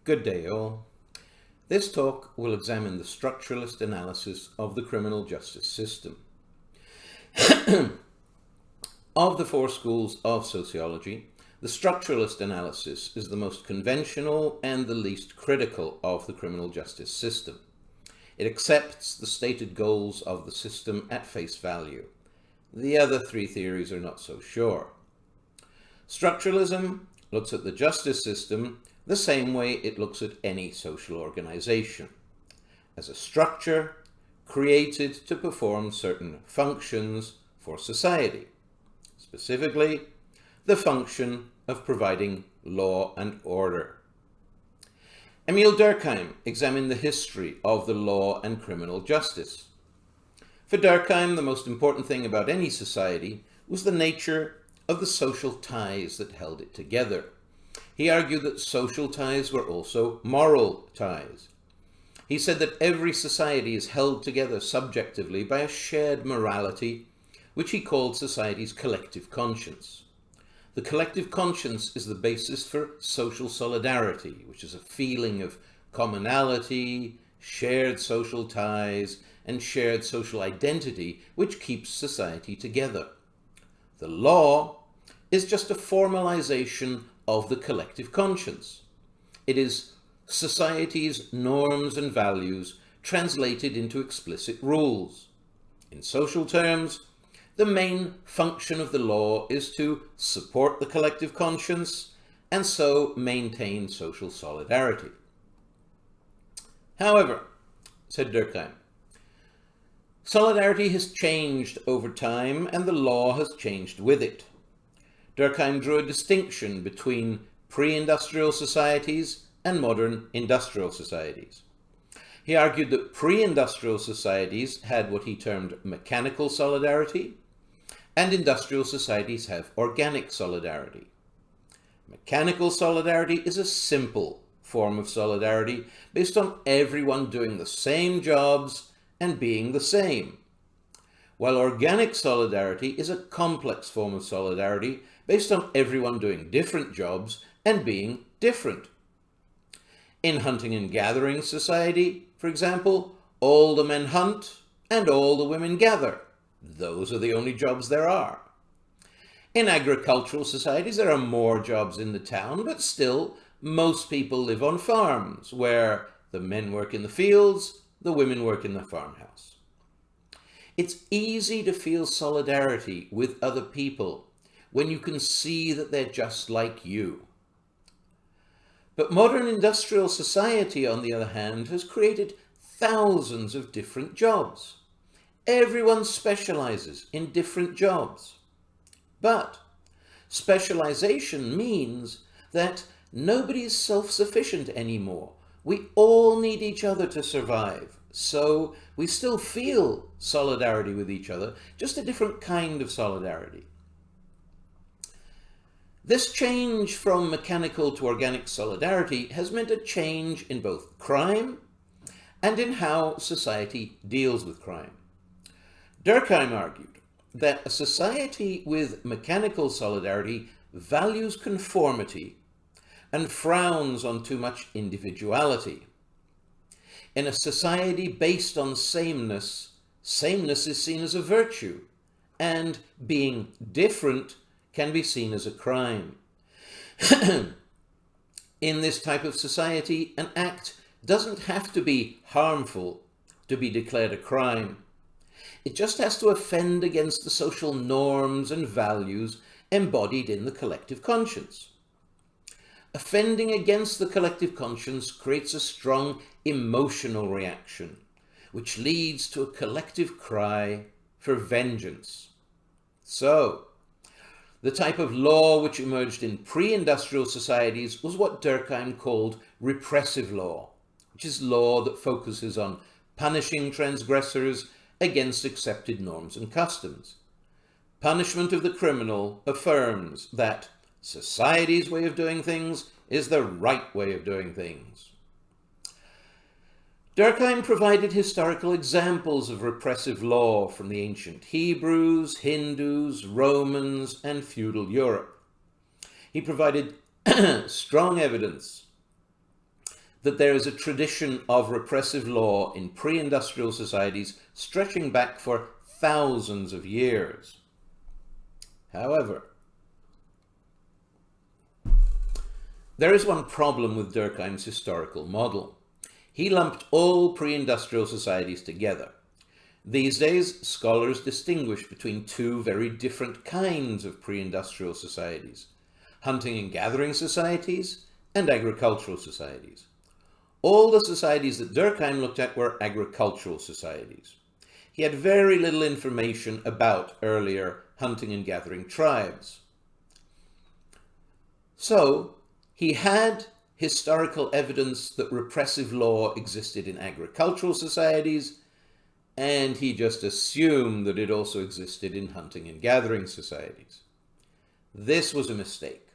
Good day all. This talk will examine the structuralist analysis of the criminal justice system. Of the four schools of sociology, the structuralist analysis is the most conventional and the least critical of the criminal justice system. It accepts the stated goals of the system at face value. The other three theories are not so sure. Structuralism looks at the justice system the same way it looks at any social organization, as a structure created to perform certain functions for society, specifically the function of providing law and order. Emile Durkheim examined the history of the law and criminal justice. For Durkheim, the most important thing about any society was the nature of the social ties that held it together. He argued that social ties were also moral ties. He said that every society is held together subjectively by a shared morality, which he called society's collective conscience. The collective conscience is the basis for social solidarity, which is a feeling of commonality, shared social ties, and shared social identity, which keeps society together. The law is just a formalization of the collective conscience. It is society's norms and values translated into explicit rules. In social terms, the main function of the law is to support the collective conscience and so maintain social solidarity. However, said Durkheim, solidarity has changed over time and the law has changed with it. Durkheim drew a distinction between pre-industrial societies and modern industrial societies. He argued that pre-industrial societies had what he termed mechanical solidarity, and industrial societies have organic solidarity. Mechanical solidarity is a simple form of solidarity based on everyone doing the same jobs and being the same, while organic solidarity is a complex form of solidarity based on everyone doing different jobs and being different. In hunting and gathering society, for example, all the men hunt and all the women gather. Those are the only jobs there are. In agricultural societies, there are more jobs in the town, but still, most people live on farms, where the men work in the fields, the women work in the farmhouse. It's easy to feel solidarity with other people when you can see that they're just like you. But modern industrial society, on the other hand, has created thousands of different jobs. Everyone specializes in different jobs. But specialization means that nobody's self-sufficient anymore. We all need each other to survive. So we still feel solidarity with each other, just a different kind of solidarity. This change from mechanical to organic solidarity has meant a change in both crime and in how society deals with crime. Durkheim argued that a society with mechanical solidarity values conformity and frowns on too much individuality. In a society based on sameness, sameness is seen as a virtue, and being different can be seen as a crime. In this type of society, an act doesn't have to be harmful to be declared a crime. It just has to offend against the social norms and values embodied in the collective conscience. Offending against the collective conscience creates a strong emotional reaction, which leads to a collective cry for vengeance. So, the type of law which emerged in pre-industrial societies was what Durkheim called repressive law, which is law that focuses on punishing transgressors against accepted norms and customs. Punishment of the criminal affirms that society's way of doing things is the right way of doing things. Durkheim provided historical examples of repressive law from the ancient Hebrews, Hindus, Romans, and feudal Europe. He provided strong evidence that there is a tradition of repressive law in pre-industrial societies stretching back for thousands of years. However, there is one problem with Durkheim's historical model. He lumped all pre-industrial societies together. These days, scholars distinguish between two very different kinds of pre-industrial societies: hunting and gathering societies and agricultural societies. All the societies that Durkheim looked at were agricultural societies. He had very little information about earlier hunting and gathering tribes. So, he had historical evidence that repressive law existed in agricultural societies, and he just assumed that it also existed in hunting and gathering societies. This was a mistake.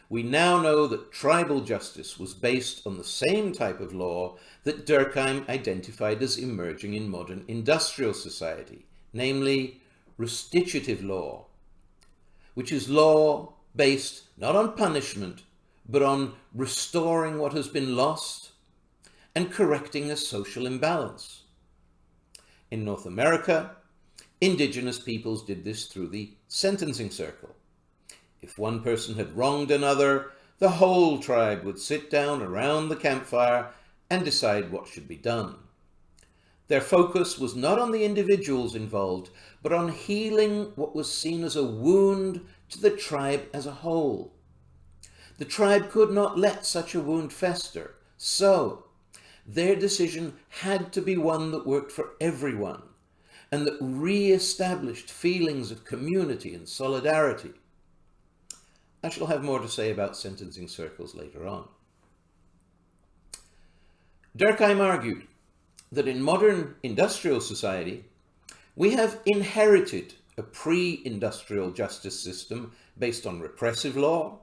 We now know that tribal justice was based on the same type of law that Durkheim identified as emerging in modern industrial society, namely restitutive law, which is law based not on punishment, but on restoring what has been lost and correcting a social imbalance. In North America, indigenous peoples did this through the sentencing circle. If one person had wronged another, the whole tribe would sit down around the campfire and decide what should be done. Their focus was not on the individuals involved, but on healing what was seen as a wound to the tribe as a whole. The tribe could not let such a wound fester, so their decision had to be one that worked for everyone and that re-established feelings of community and solidarity. I shall have more to say about sentencing circles later on. Durkheim argued that in modern industrial society, we have inherited a pre-industrial justice system based on repressive law,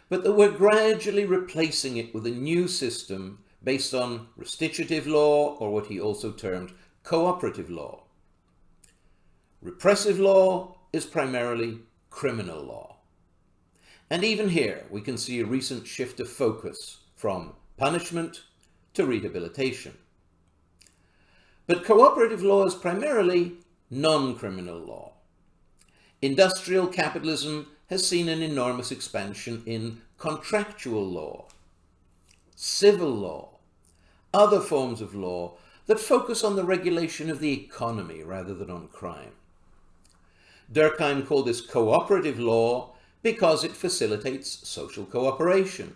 but that we're gradually replacing it with a new system based on restitutive law, or what he also termed cooperative law. Repressive law is primarily criminal law. And even here, we can see a recent shift of focus from punishment to rehabilitation. But cooperative law is primarily non-criminal law. Industrial capitalism has seen an enormous expansion in contractual law, civil law, other forms of law that focus on the regulation of the economy rather than on crime. Durkheim called this cooperative law because it facilitates social cooperation.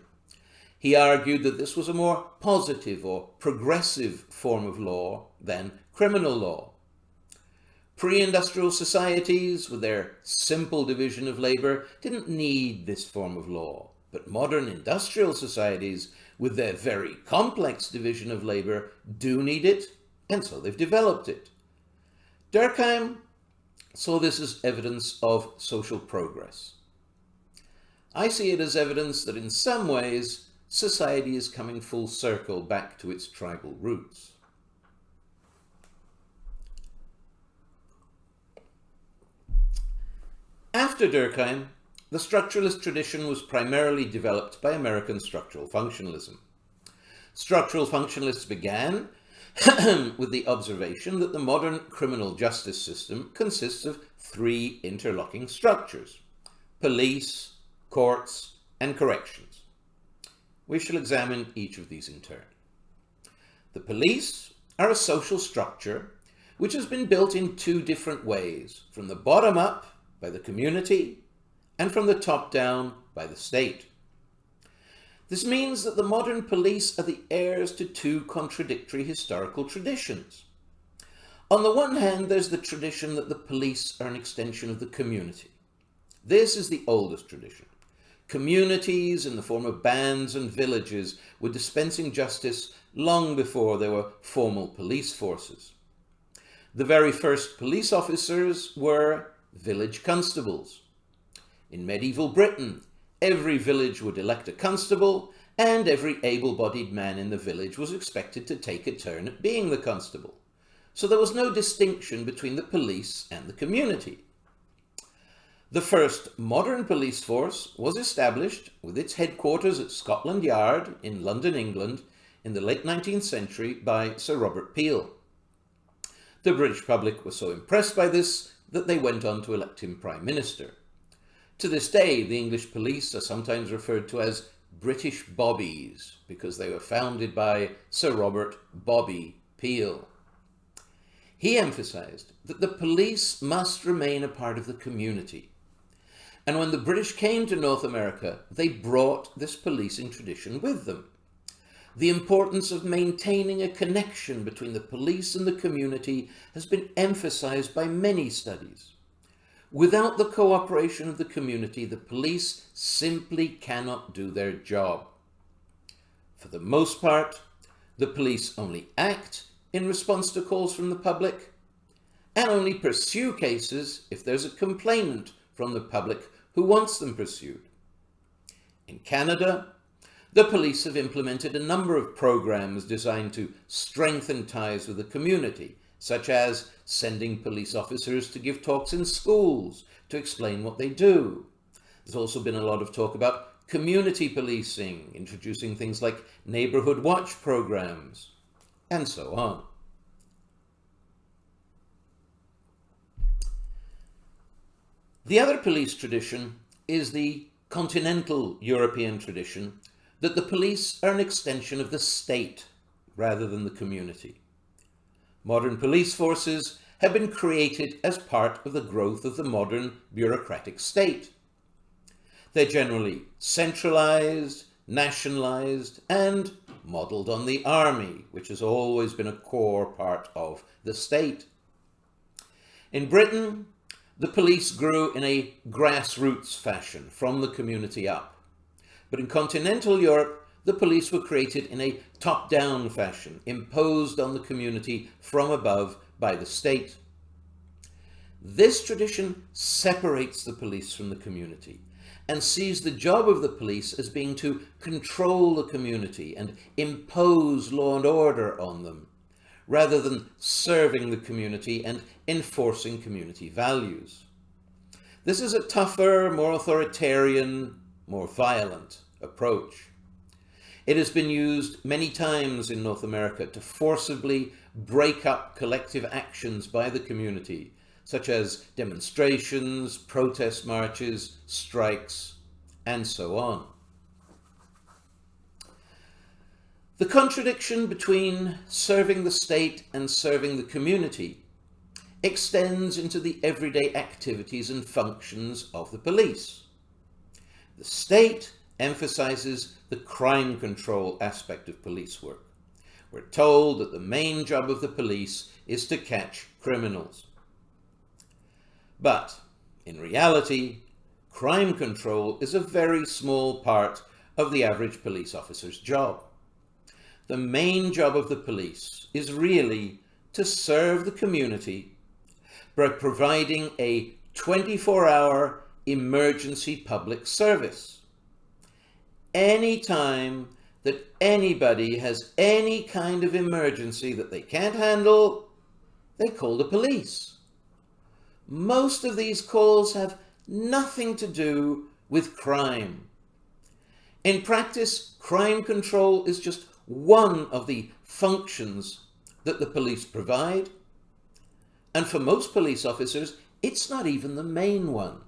He argued that this was a more positive or progressive form of law than criminal law. Pre-industrial societies, with their simple division of labor, didn't need this form of law, but modern industrial societies, with their very complex division of labor, do need it, and so they've developed it. Durkheim saw this as evidence of social progress. I see it as evidence that in some ways, society is coming full circle back to its tribal roots. After Durkheim, the structuralist tradition was primarily developed by American structural functionalism. Structural functionalists began with the observation that the modern criminal justice system consists of three interlocking structures: police, courts, and corrections. We shall examine each of these in turn. The police are a social structure which has been built in two different ways: from the bottom up by the community and from the top down by the state. This means that the modern police are the heirs to two contradictory historical traditions. On the one hand, there's the tradition that the police are an extension of the community. This is the oldest tradition. Communities in the form of bands and villages were dispensing justice long before there were formal police forces. The very first police officers were village constables. In medieval Britain, every village would elect a constable, and every able-bodied man in the village was expected to take a turn at being the constable. So there was no distinction between the police and the community. The first modern police force was established with its headquarters at Scotland Yard in London, England, in the late 19th century by Sir Robert Peel. The British public was so impressed by this that they went on to elect him Prime Minister. To this day, the English police are sometimes referred to as British Bobbies because they were founded by Sir Robert Bobby Peel. He emphasized that the police must remain a part of the community. And when the British came to North America, they brought this policing tradition with them. The importance of maintaining a connection between the police and the community has been emphasized by many studies. Without the cooperation of the community, the police simply cannot do their job. For the most part, the police only act in response to calls from the public and only pursue cases if there's a complainant from the public who wants them pursued. In Canada, the police have implemented a number of programs designed to strengthen ties with the community, such as sending police officers to give talks in schools to explain what they do. There's also been a lot of talk about community policing, introducing things like neighborhood watch programs, and so on. The other police tradition is the continental European tradition that the police are an extension of the state rather than the community. Modern police forces have been created as part of the growth of the modern bureaucratic state. They're generally centralized, nationalized, and modeled on the army, which has always been a core part of the state. In Britain, the police grew in a grassroots fashion from the community up. But in continental Europe, the police were created in a top-down fashion, imposed on the community from above by the state. This tradition separates the police from the community and sees the job of the police as being to control the community and impose law and order on them, rather than serving the community and enforcing community values. This is a tougher, more authoritarian, more violent approach. It has been used many times in North America to forcibly break up collective actions by the community, such as demonstrations, protest marches, strikes, and so on. The contradiction between serving the state and serving the community extends into the everyday activities and functions of the police. The state emphasizes the crime control aspect of police work. We're told that the main job of the police is to catch criminals. But in reality, crime control is a very small part of the average police officer's job. The main job of the police is really to serve the community by providing a 24-hour emergency public service. Any time that anybody has any kind of emergency that they can't handle, they call the police. Most of these calls have nothing to do with crime. In practice, crime control is just one of the functions that the police provide, and for most police officers, it's not even the main one.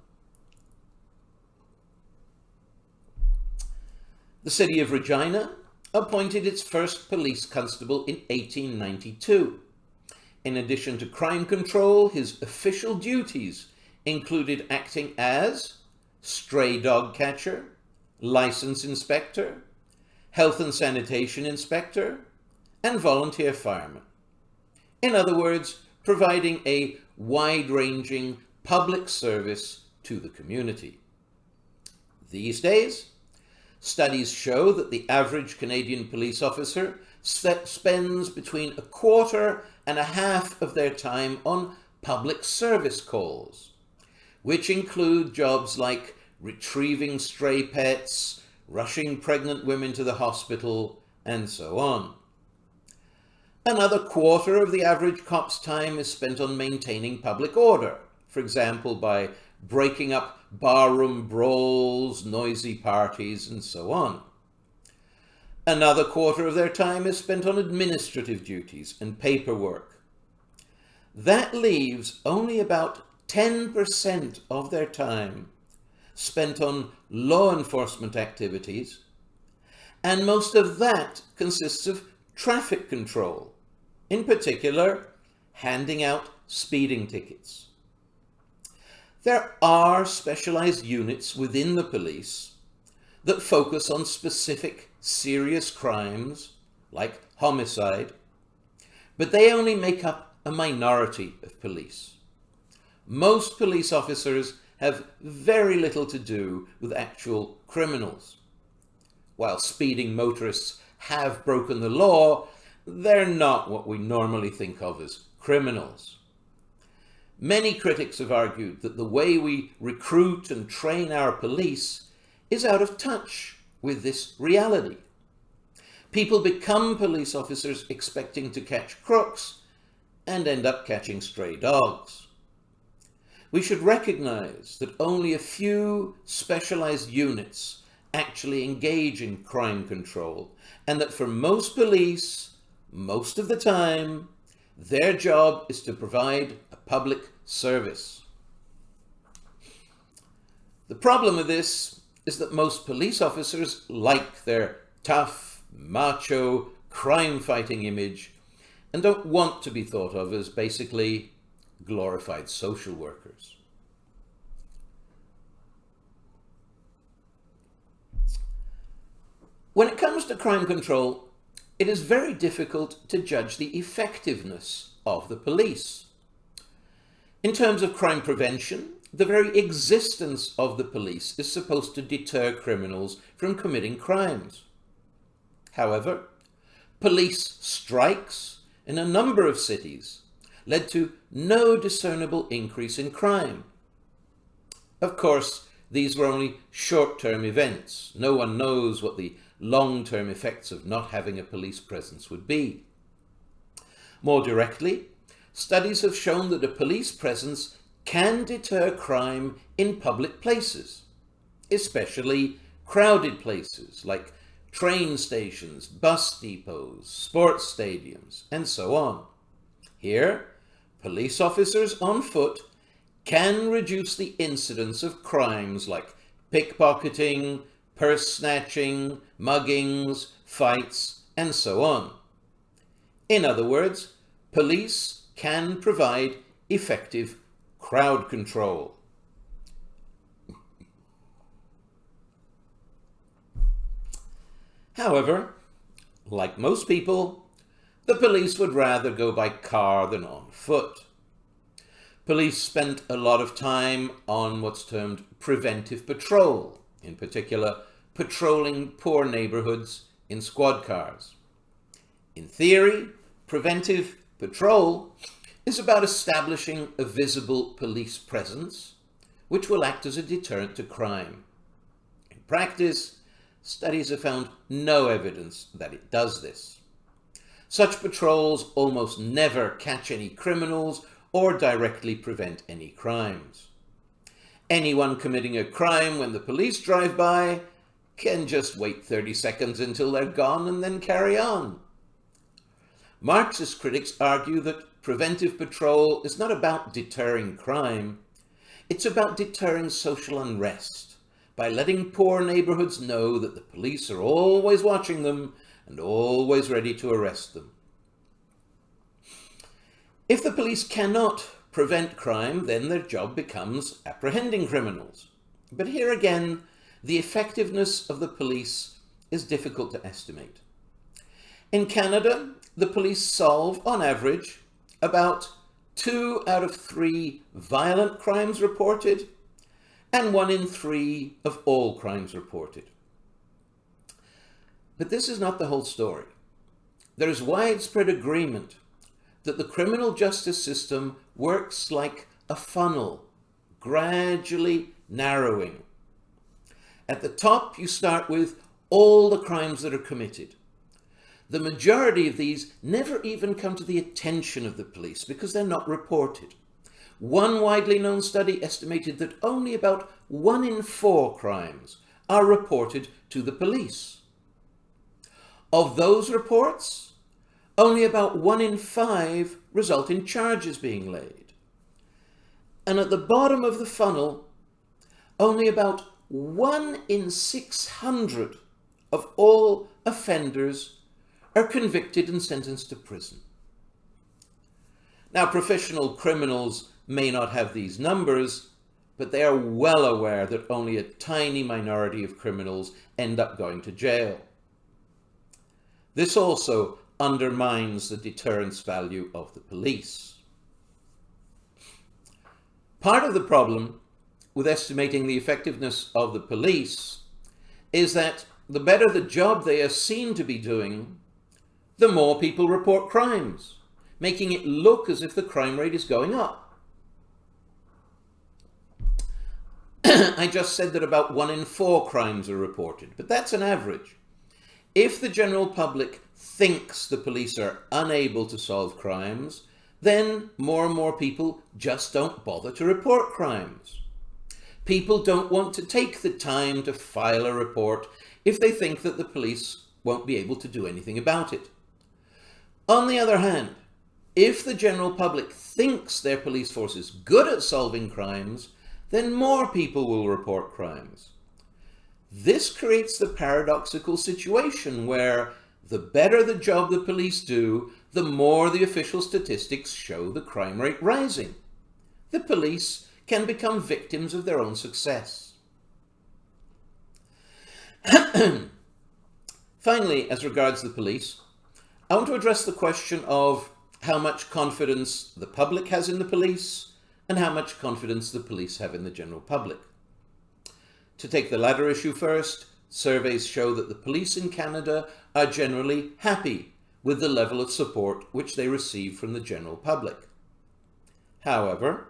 The city of Regina appointed its first police constable in 1892. In addition to crime control, his official duties included acting as stray dog catcher, license inspector, health and sanitation inspector, and volunteer fireman. In other words, providing a wide-ranging public service to the community. These days, studies show that the average Canadian police officer spends between a quarter and a half of their time on public service calls, which include jobs like retrieving stray pets, rushing pregnant women to the hospital, and so on. Another quarter of the average cop's time is spent on maintaining public order, for example, by breaking up barroom brawls, noisy parties, and so on. Another quarter of their time is spent on administrative duties and paperwork. That leaves only about 10% of their time spent on law enforcement activities, and most of that consists of traffic control, in particular, handing out speeding tickets. There are specialized units within the police that focus on specific serious crimes, like homicide, but they only make up a minority of police. Most police officers have very little to do with actual criminals. While speeding motorists have broken the law, they're not what we normally think of as criminals. Many critics have argued that the way we recruit and train our police is out of touch with this reality. People become police officers expecting to catch crooks and end up catching stray dogs. We should recognize that only a few specialized units actually engage in crime control, and that for most police, most of the time, their job is to provide a public service. The problem with this is that most police officers like their tough, macho, crime-fighting image and don't want to be thought of as basically glorified social workers. When it comes to crime control, it is very difficult to judge the effectiveness of the police. In terms of crime prevention, the very existence of the police is supposed to deter criminals from committing crimes. However, police strikes in a number of cities led to no discernible increase in crime. Of course, these were only short-term events. No one knows what the long-term effects of not having a police presence would be. More directly, studies have shown that a police presence can deter crime in public places, especially crowded places like train stations, bus depots, sports stadiums, and so on. Here, police officers on foot can reduce the incidence of crimes like pickpocketing, purse snatching, muggings, fights, and so on. In other words, police can provide effective crowd control. However, like most people, the police would rather go by car than on foot. Police spent a lot of time on what's termed preventive patrol, in particular, patrolling poor neighborhoods in squad cars. In theory, preventive patrol is about establishing a visible police presence, which will act as a deterrent to crime. In practice, studies have found no evidence that it does this. Such patrols almost never catch any criminals or directly prevent any crimes. Anyone committing a crime when the police drive by can just wait 30 seconds until they're gone and then carry on. Marxist critics argue that preventive patrol is not about deterring crime, it's about deterring social unrest by letting poor neighborhoods know that the police are always watching them and always ready to arrest them. If the police cannot prevent crime, then their job becomes apprehending criminals. But here again, the effectiveness of the police is difficult to estimate. In Canada, the police solve, on average, about 2 out of 3 violent crimes reported and 1 in 3 of all crimes reported. But this is not the whole story. There is widespread agreement that the criminal justice system works like a funnel, gradually narrowing. At the top, you start with all the crimes that are committed. The majority of these never even come to the attention of the police because they're not reported. One widely known study estimated that only about 1 in 4 crimes are reported to the police. Of those reports, only about 1 in 5 result in charges being laid. And at the bottom of the funnel, only about 1 in 600 of all offenders are convicted and sentenced to prison. Now, professional criminals may not have these numbers, but they are well aware that only a tiny minority of criminals end up going to jail. This also undermines the deterrence value of the police. Part of the problem with estimating the effectiveness of the police is that the better the job they are seen to be doing, the more people report crimes, making it look as if the crime rate is going up. I just said that about 1 in 4 crimes are reported, but that's an average. If the general public thinks the police are unable to solve crimes, then more and more people just don't bother to report crimes. People don't want to take the time to file a report if they think that the police won't be able to do anything about it. On the other hand, if the general public thinks their police force is good at solving crimes, then more people will report crimes. This creates the paradoxical situation where the better the job the police do, the more the official statistics show the crime rate rising. The police can become victims of their own success. Finally, as regards the police, I want to address the question of how much confidence the public has in the police and how much confidence the police have in the general public. To take the latter issue first, surveys show that the police in Canada are generally happy with the level of support which they receive from the general public. However,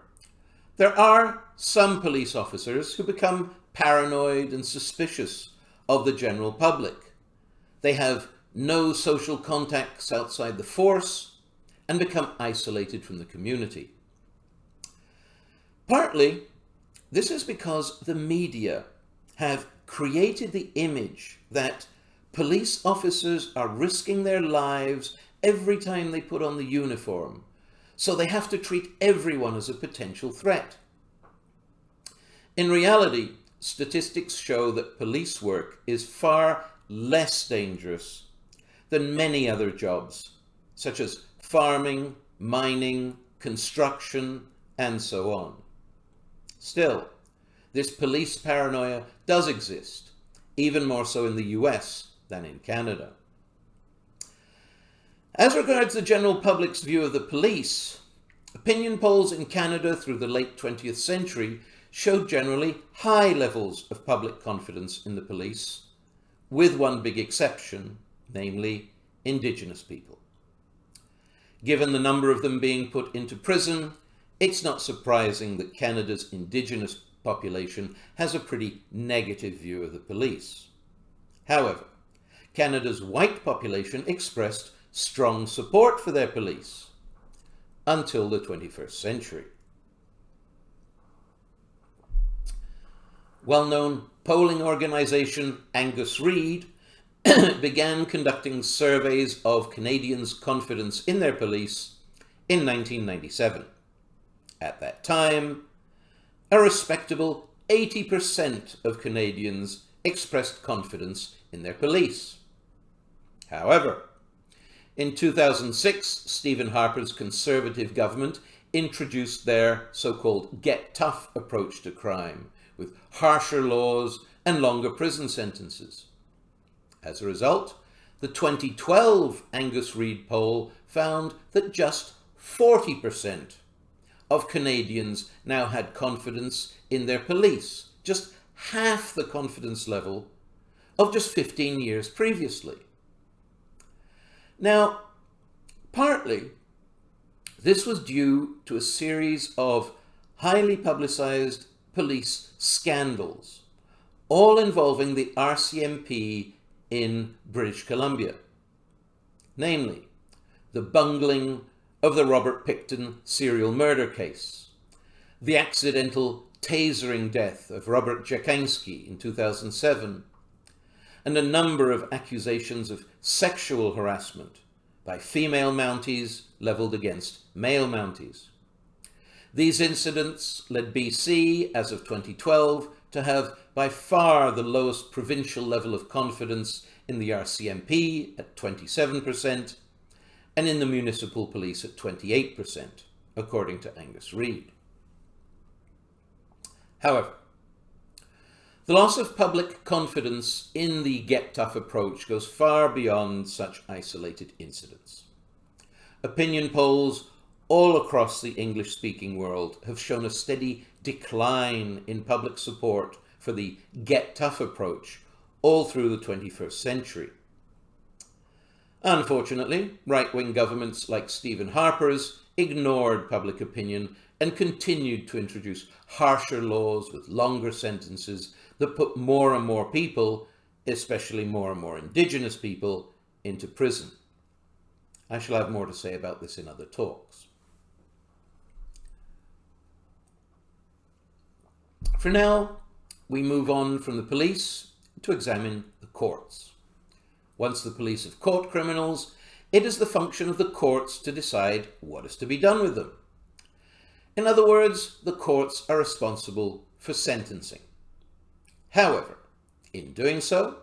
there are some police officers who become paranoid and suspicious of the general public. They have no social contacts outside the force and become isolated from the community. Partly, this is because the media have created the image that police officers are risking their lives every time they put on the uniform, so they have to treat everyone as a potential threat. In reality, statistics show that police work is far less dangerous than many other jobs, such as farming, mining, construction, and so on. Still, this police paranoia does exist, even more so in the US than in Canada. As regards the general public's view of the police, opinion polls in Canada through the late 20th century showed generally high levels of public confidence in the police, with one big exception, namely Indigenous people. Given the number of them being put into prison, it's not surprising that Canada's Indigenous population has a pretty negative view of the police. However, Canada's white population expressed strong support for their police until the 21st century. Well-known polling organization Angus Reid began conducting surveys of Canadians' confidence in their police in 1997. At that time, a respectable 80% of Canadians expressed confidence in their police. However, in 2006, Stephen Harper's Conservative government introduced their so-called Get Tough approach to crime, with harsher laws and longer prison sentences. As a result, the 2012 Angus Reid poll found that just 40% of Canadians now had confidence in their police, just half the confidence level of just 15 years previously. Now, partly, this was due to a series of highly publicized police scandals, all involving the RCMP in British Columbia, namely the bungling of the Robert Pickton serial murder case, the accidental tasering death of Robert Jakinski in 2007, and a number of accusations of sexual harassment by female Mounties levelled against male Mounties. These incidents led BC, as of 2012, to have by far the lowest provincial level of confidence in the RCMP at 27%, and in the municipal police at 28%, according to Angus Reid. However, the loss of public confidence in the Get Tough approach goes far beyond such isolated incidents. Opinion polls all across the English-speaking world have shown a steady decline in public support for the Get Tough approach all through the 21st century. Unfortunately, right-wing governments like Stephen Harper's ignored public opinion and continued to introduce harsher laws with longer sentences that put more and more people, especially more and more Indigenous people, into prison. I shall have more to say about this in other talks. For now, we move on from the police to examine the courts. Once the police have caught criminals, it is the function of the courts to decide what is to be done with them. In other words, the courts are responsible for sentencing. However, in doing so,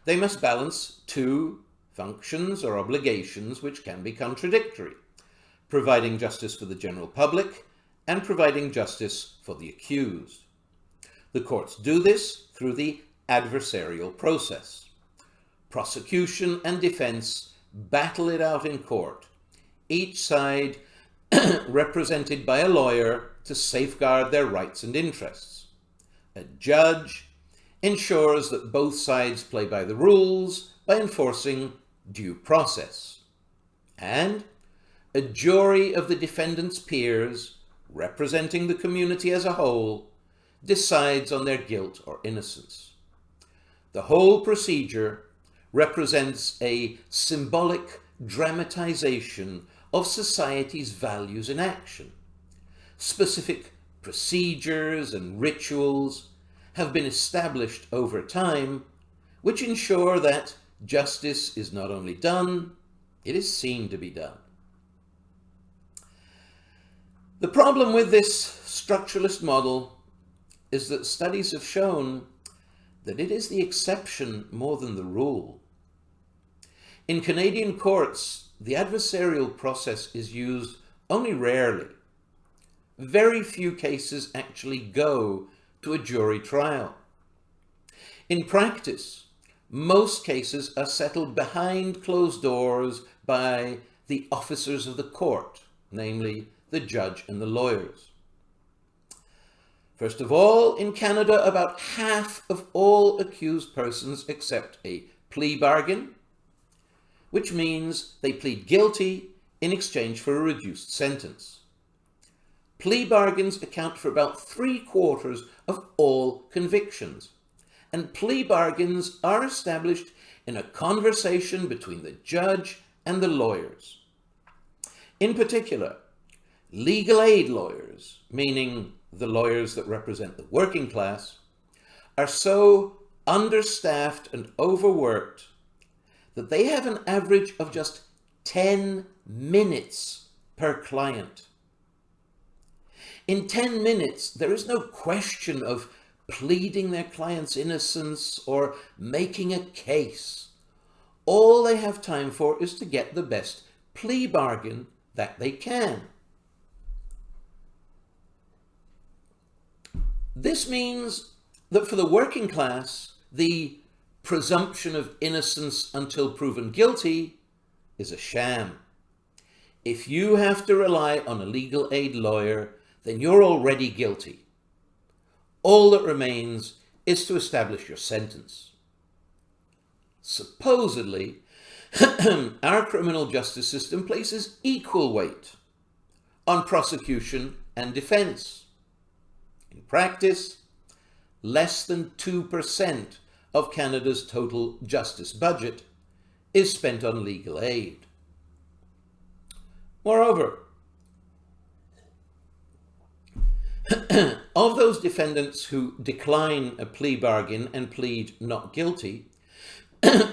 they must balance two functions or obligations which can be contradictory: providing justice for the general public and providing justice for the accused. The courts do this through the adversarial process. Prosecution and defense battle it out in court, each side represented by a lawyer to safeguard their rights and interests. A judge ensures that both sides play by the rules by enforcing due process. And a jury of the defendant's peers, representing the community as a whole, decides on their guilt or innocence. The whole procedure represents a symbolic dramatization of society's values in action. Specific procedures and rituals have been established over time, which ensure that justice is not only done, it is seen to be done. The problem with this structuralist model is that studies have shown that it is the exception more than the rule. In Canadian courts, the adversarial process is used only rarely. Very few cases actually go to a jury trial. In practice, most cases are settled behind closed doors by the officers of the court, namely the judge and the lawyers. First of all, in Canada, about half of all accused persons accept a plea bargain, which means they plead guilty in exchange for a reduced sentence. Plea bargains account for about 3/4 of all convictions, and plea bargains are established in a conversation between the judge and the lawyers. In particular, legal aid lawyers, meaning the lawyers that represent the working class, are so understaffed and overworked that they have an average of just 10 minutes per client. In 10 minutes, there is no question of pleading their client's innocence or making a case. All they have time for is to get the best plea bargain that they can. This means that for the working class, the presumption of innocence until proven guilty is a sham. If you have to rely on a legal aid lawyer, then you're already guilty. All that remains is to establish your sentence. Supposedly, our criminal justice system places equal weight on prosecution and defense. In practice, less than 2% of Canada's total justice budget is spent on legal aid. Moreover, Of those defendants who decline a plea bargain and plead not guilty,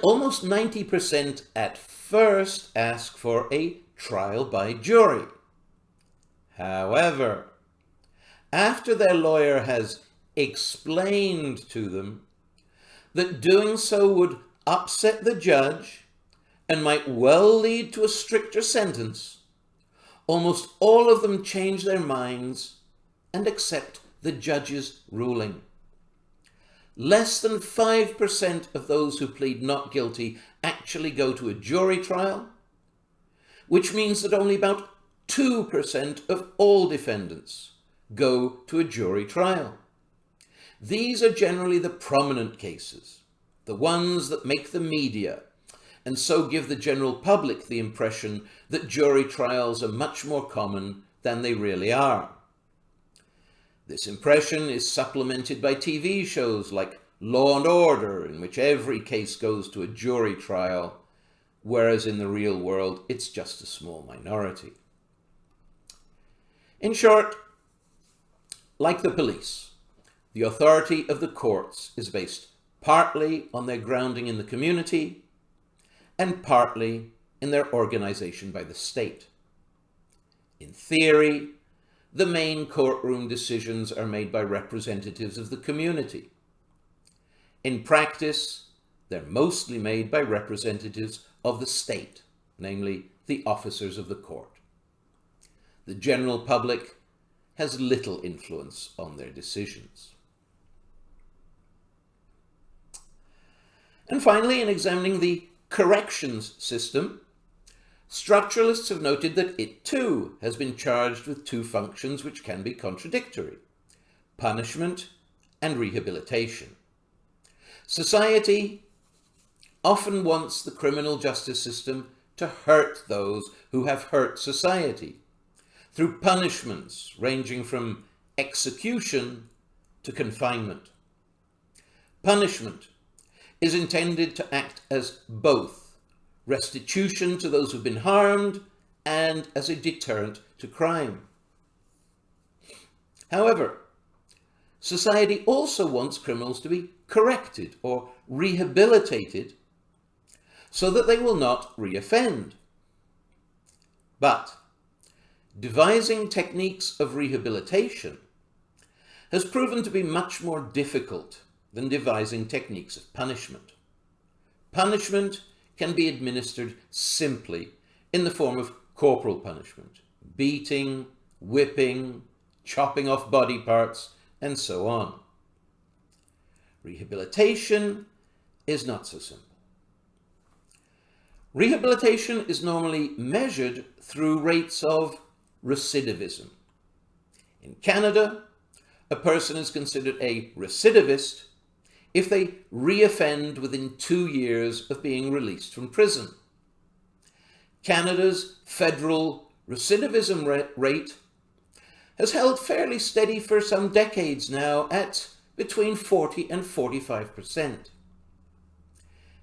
almost 90% at first ask for a trial by jury. However, after their lawyer has explained to them that doing so would upset the judge and might well lead to a stricter sentence, almost all of them change their minds and accept the judge's ruling. Less than 5% of those who plead not guilty actually go to a jury trial, which means that only about 2% of all defendants go to a jury trial. These are generally the prominent cases, the ones that make the media, and so give the general public the impression that jury trials are much more common than they really are. This impression is supplemented by TV shows like Law and Order, in which every case goes to a jury trial, whereas in the real world it's just a small minority. In short, like the police, the authority of the courts is based partly on their grounding in the community and partly in their organization by the state. In theory, the main courtroom decisions are made by representatives of the community. In practice, they're mostly made by representatives of the state, namely the officers of the court. The general public has little influence on their decisions. And finally, in examining the corrections system, structuralists have noted that it too has been charged with two functions which can be contradictory: punishment and rehabilitation. Society often wants the criminal justice system to hurt those who have hurt society through punishments ranging from execution to confinement. Punishment is intended to act as both restitution to those who've been harmed and as a deterrent to crime. However, society also wants criminals to be corrected or rehabilitated so that they will not reoffend. But devising techniques of rehabilitation has proven to be much more difficult than devising techniques of punishment. Punishment can be administered simply in the form of corporal punishment: beating, whipping, chopping off body parts, and so on. Rehabilitation is not so simple. Rehabilitation is normally measured through rates of recidivism. In Canada, a person is considered a recidivist if they reoffend within 2 years of being released from prison. Canada's federal recidivism rate has held fairly steady for some decades now at between 40 and 45%.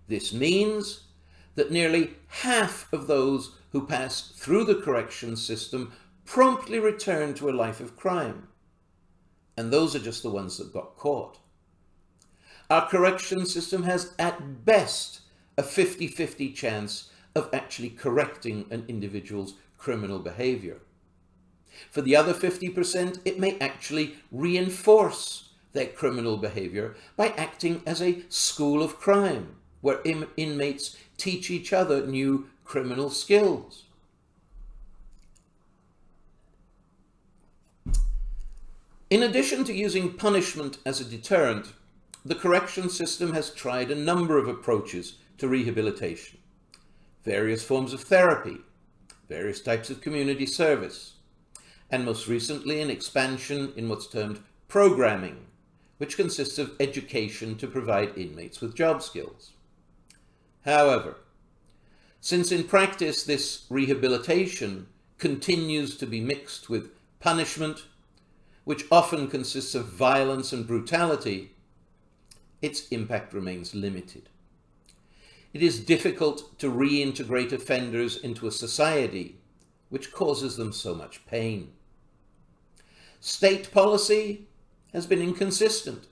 This means that nearly half of those who pass through the corrections system promptly return to a life of crime. And those are just the ones that got caught. Our correction system has at best a 50-50 chance of actually correcting an individual's criminal behavior. For the other 50%, it may actually reinforce their criminal behavior by acting as a school of crime, where inmates teach each other new criminal skills. In addition to using punishment as a deterrent, the correction system has tried a number of approaches to rehabilitation: various forms of therapy, various types of community service, and most recently an expansion in what's termed programming, which consists of education to provide inmates with job skills. However, since in practice this rehabilitation continues to be mixed with punishment, which often consists of violence and brutality, its impact remains limited. It is difficult to reintegrate offenders into a society which causes them so much pain. State policy has been inconsistent,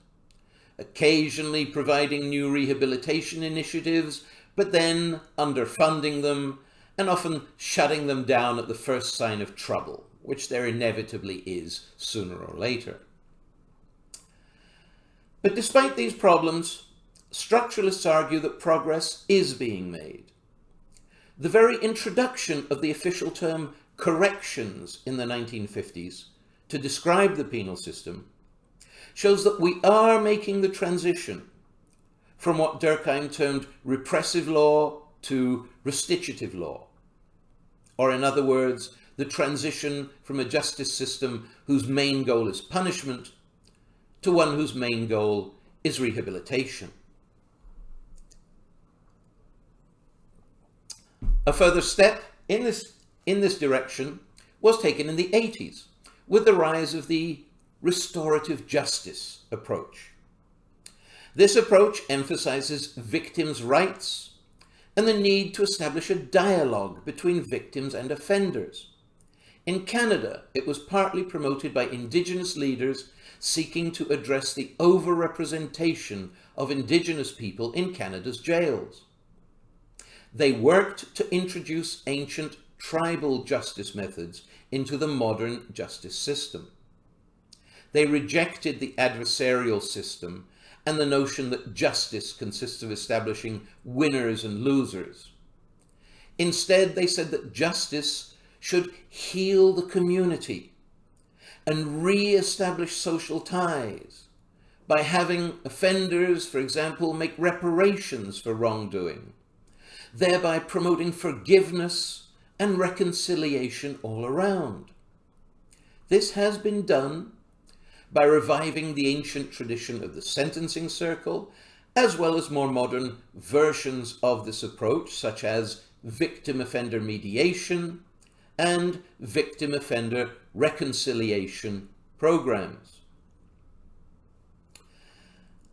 occasionally providing new rehabilitation initiatives, but then underfunding them and often shutting them down at the first sign of trouble, which there inevitably is sooner or later. But despite these problems, structuralists argue that progress is being made. The very introduction of the official term corrections in the 1950s to describe the penal system shows that we are making the transition from what Durkheim termed repressive law to restitutive law, or in other words, the transition from a justice system whose main goal is punishment to one whose main goal is rehabilitation. A further step in this direction was taken in the 80s with the rise of the restorative justice approach. This approach emphasizes victims' rights and the need to establish a dialogue between victims and offenders. In Canada, it was partly promoted by Indigenous leaders seeking to address the overrepresentation of Indigenous people in Canada's jails. They worked to introduce ancient tribal justice methods into the modern justice system. They rejected the adversarial system and the notion that justice consists of establishing winners and losers. Instead, they said that justice should heal the community and re-establish social ties by having offenders, for example, make reparations for wrongdoing, thereby promoting forgiveness and reconciliation all around. This has been done by reviving the ancient tradition of the sentencing circle, as well as more modern versions of this approach, such as victim-offender mediation and victim-offender reconciliation programs.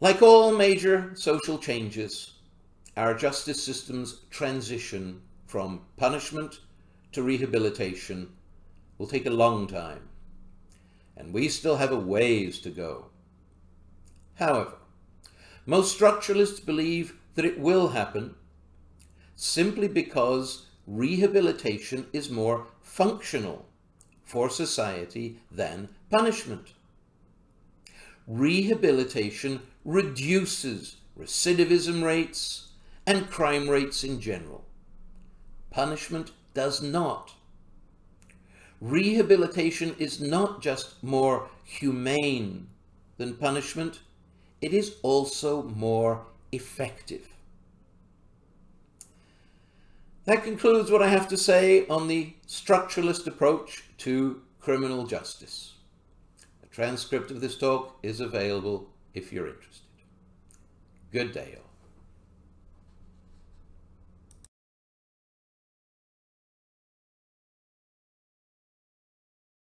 Like all major social changes, our justice system's transition from punishment to rehabilitation will take a long time, and we still have a ways to go. However, most structuralists believe that it will happen simply because rehabilitation is more functional for society than punishment. Rehabilitation reduces recidivism rates and crime rates in general. Punishment does not. Rehabilitation is not just more humane than punishment, it is also more effective. That concludes what I have to say on the structuralist approach to criminal justice. A transcript of this talk is available if you're interested. Good day, all.